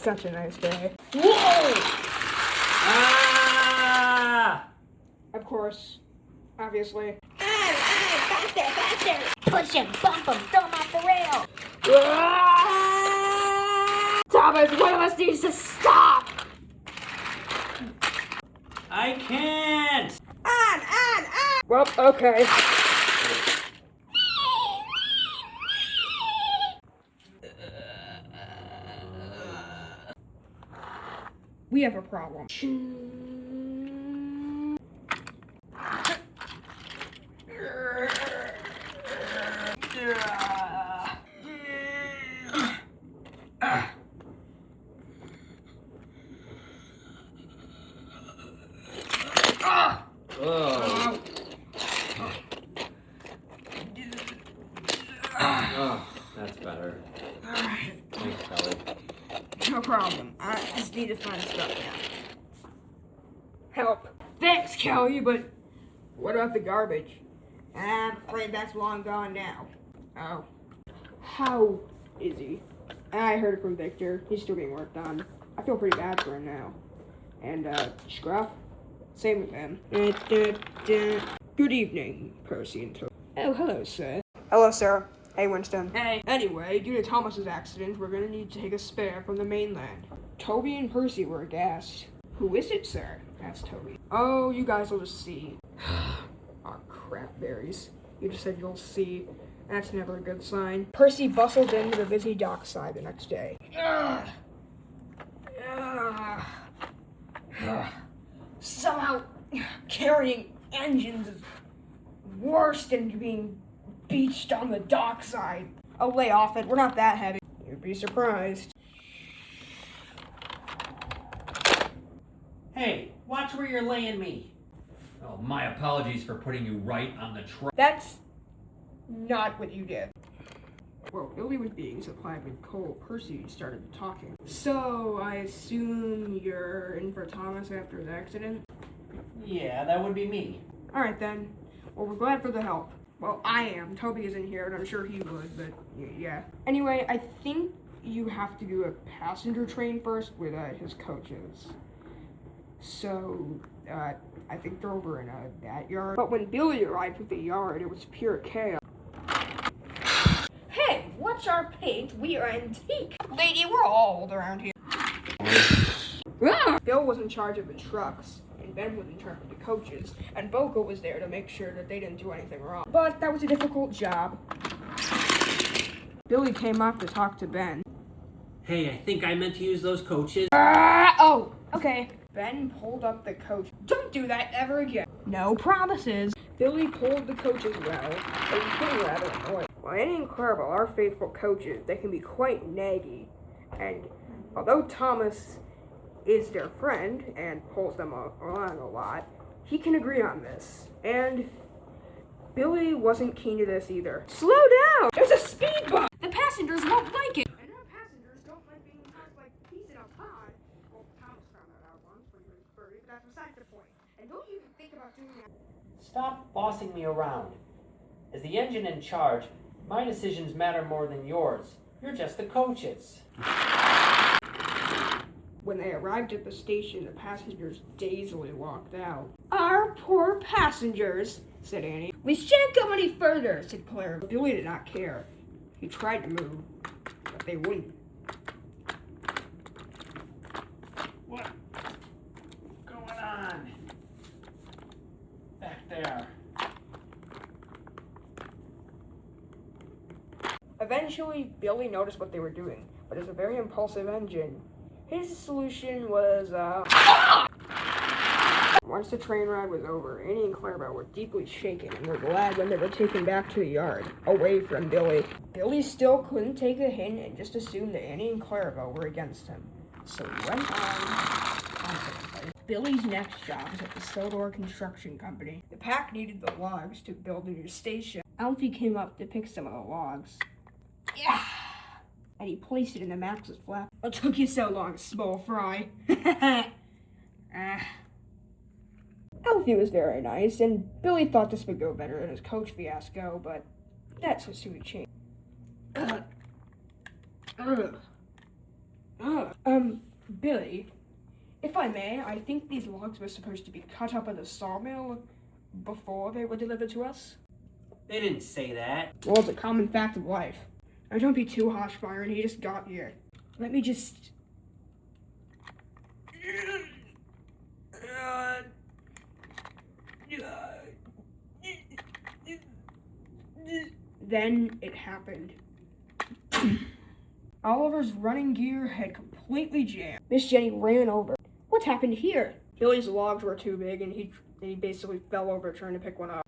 such a nice day. Whoa! Ah! Of course. Obviously. Faster! Push him, bump him, throw him off the rail! Thomas, one of us needs to stop! I can't! On! Well, okay. We have a problem. Oh, that's better. Alright, Thanks, Kelly. no problem. I just need to find stuff now. Help. Thanks, Kelly, but what about the garbage? I'm afraid that's long gone now. Oh. How is he? I heard it from Victor. He's still being worked on. I feel pretty bad for him now. And, Scruff? Same with him. Good evening, Percy and Toby. Oh, hello, sir. Hello, sir. Hey, Winston. Hey. Anyway, due to Thomas's accident, we're gonna need to take a spare from the mainland. Toby and Percy were aghast. Who is it, sir? Asked Toby. Oh, you guys will just see. Oh, crap berries. You just said you'll see. That's never a good sign. Percy bustled into the busy dockside the next day. Somehow, carrying engines is worse than being beached on the dockside. Oh, lay off it. We're not that heavy. You'd be surprised. Hey, watch where you're laying me. Oh, my apologies for putting you right on the track. That's not what you did. Well, Billy was being supplied with coal. Percy started talking. So, I assume you're in for Thomas after his accident? Yeah, that would be me. Alright then. Well, we're glad for the help. Well, I am. Toby isn't here, and I'm sure he would, but yeah. Anyway, I think you have to do a passenger train first with his coaches. So, I think they're over in that yard. But when Billy arrived with the yard, it was pure chaos. Hey, watch our paint, we are antique! Lady, we're all old around here. Bill was in charge of the trucks, and Ben was in charge of the coaches, and Boca was there to make sure that they didn't do anything wrong. But that was a difficult job. Billy came up to talk to Ben. Hey, I think I meant to use those coaches. Oh, okay. Ben pulled up the coach. Don't do that ever again. No promises. Billy pulled the coaches well, but he was getting rather annoyed. Well, Annie and Clarabelle are faithful coaches. They can be quite naggy. And although Thomas is their friend and pulls them along a lot, he can agree on this. And Billy wasn't keen to this either. Slow down! There's a speed bump! The passengers won't like it! I know passengers don't like being tossed like peas in a pod. Well, Thomas found that out once when he was 30, but that's beside the point. And don't even think about doing that. Stop bossing me around. As the engine in charge, my decisions matter more than yours. You're just the coaches. When they arrived at the station, the passengers dazedly walked out. Our poor passengers, said Annie. We shan't go any further, said Claire. Billy did not care. He tried to move, but they wouldn't. What's going on? Back there. Eventually, Billy noticed what they were doing, but it's a very impulsive engine. His solution was, Once the train ride was over, Annie and Clarabelle were deeply shaken and were glad when they were taken back to the yard, away from Billy. Billy still couldn't take a hint and just assumed that Annie and Clarabelle were against him. So he went on confidently. Billy's next job was at the Sodor Construction Company. The pack needed the logs to build a new station. Alfie came up to pick some of the logs. Yeah. And he placed it in the Max's flap. What took you so long, small fry? Alfie was very nice, and Billy thought this would go better than his coach fiasco, but that's what soon changed. Billy, if I may, I think these logs were supposed to be cut up at the sawmill before they were delivered to us. They didn't say that. Well, it's a common fact of life. Now, don't be too harsh, Byron. He just got here. Let me just... Then it happened. Oliver's running gear had completely jammed. Miss Jenny ran over. What happened here? Billy's logs were too big, and he basically fell over trying to pick one up.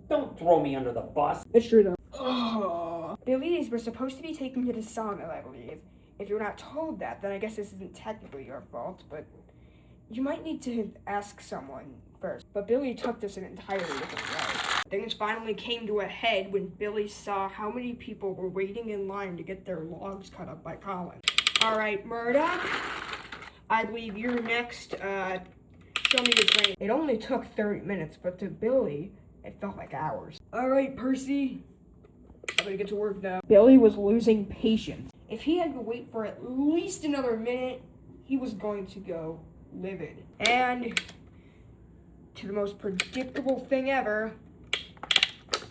Don't throw me under the bus. It's true, though. Oh. Billy's were supposed to be taken to the sawmill, I believe. If you're not told that, then I guess this isn't technically your fault, but you might need to ask someone first. But Billy took this an entirely different way. Things finally came to a head when Billy saw how many people were waiting in line to get their logs cut up by Colin. All right, Murdoch, I believe you're next. Show me your train. It only took 30 minutes, but to Billy, it felt like hours. All right, Percy, I'm gonna get to work now. Billy was losing patience. If he had to wait for at least another minute, he was going to go livid. And to the most predictable thing ever,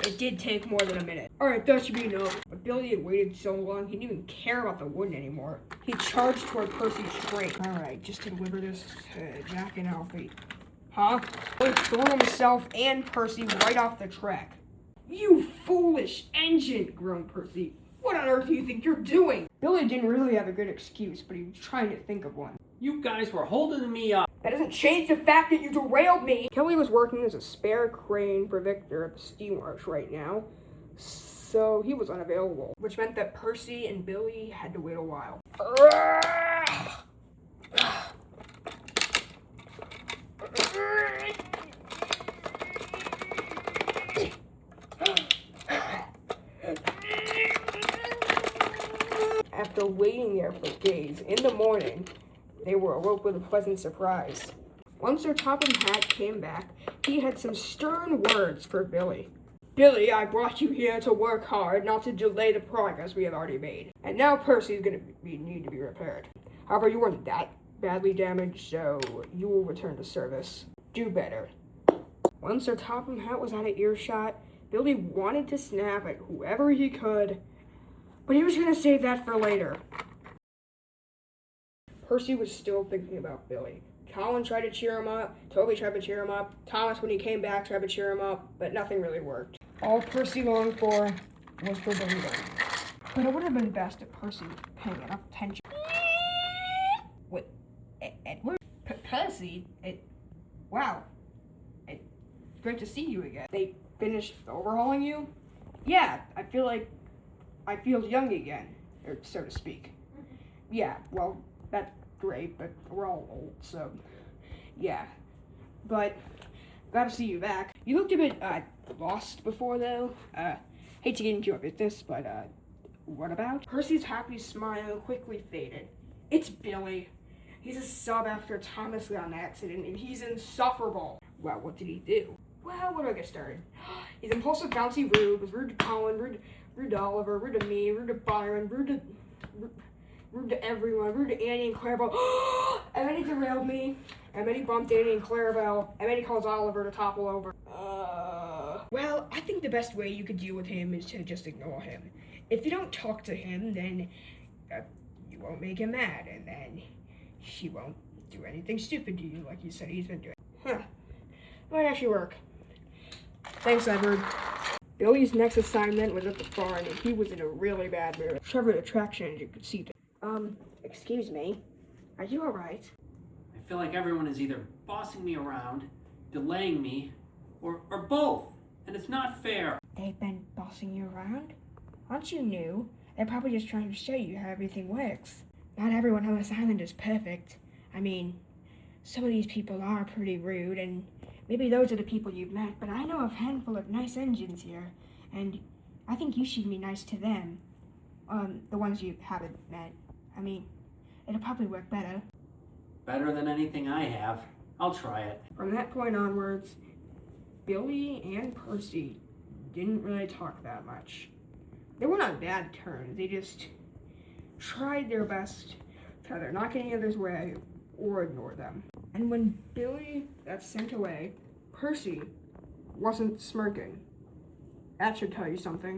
it did take more than a minute. Alright, that should be enough. But Billy had waited so long, he didn't even care about the wood anymore. He charged toward Percy's train. Alright, just to deliver this to Jack and Alfie. Huh? Billy threw himself and Percy right off the track. You foolish engine, groaned Percy. What on earth do you think you're doing? Billy didn't really have a good excuse, but he was trying to think of one. You guys were holding me up. That doesn't change the fact that you derailed me. Kelly was working as a spare crane for Victor at the steamworks right now, so he was unavailable, which meant that Percy and Billy had to wait a while. After waiting there for days, in the morning, they were awoke with a pleasant surprise. Once their Topham Hatt came back, he had some stern words for Billy. Billy, I brought you here to work hard, not to delay the progress we have already made. And now Percy's gonna need to be repaired. However, you weren't that badly damaged, so you will return to service. Do better. Once their Topham Hatt was out of earshot, Billy wanted to snap at whoever he could, but he was gonna save that for later. Percy was still thinking about Billy. Colin tried to cheer him up, Toby tried to cheer him up, Thomas, when he came back, tried to cheer him up, but nothing really worked. All Percy longed for was for Billy to win. But it would have been best if Percy was paying enough attention. What? Edward? Percy? Wow. It's great to see you again. They finished overhauling you? Yeah, I feel young again, or so to speak. Yeah, well, that's great, but we're all old, so yeah. But glad to see you back. You looked a bit lost before, though. Hate to get into your business, but what about? Percy's happy smile quickly faded. It's Billy. He's a sub after Thomas got in an accident, and he's insufferable. Well, what did he do? Well, where do I get started? He's impulsive, bouncy, rude. Was rude to Colin, rude to Oliver, rude to me, rude to Byron, rude to everyone, rude to Annie and Clarabelle. And then he derailed me. And then he bumped Annie and Clarabelle. And then he calls Oliver to topple over. Well, I think the best way you could deal with him is to just ignore him. If you don't talk to him, then you won't make him mad. And then he won't do anything stupid to you like you said he's been doing. Might actually work. Thanks, Edward. Billy's next assignment was at the barn, and he was in a really bad mood. Trevor the traction engine could see. Excuse me. Are you alright? I feel like everyone is either bossing me around, delaying me, or both. And it's not fair. They've been bossing you around? Aren't you new? They're probably just trying to show you how everything works. Not everyone on this island is perfect. I mean, some of these people are pretty rude, and maybe those are the people you've met, but I know a handful of nice engines here, and I think you should be nice to them. The ones you haven't met. I mean, it'll probably work better. Better than anything I have. I'll try it. From that point onwards, Billy and Percy didn't really talk that much. They weren't on bad terms. They just tried their best Either knock any other's way or ignore them. And when Billy got sent away, Percy wasn't smirking. That should tell you something.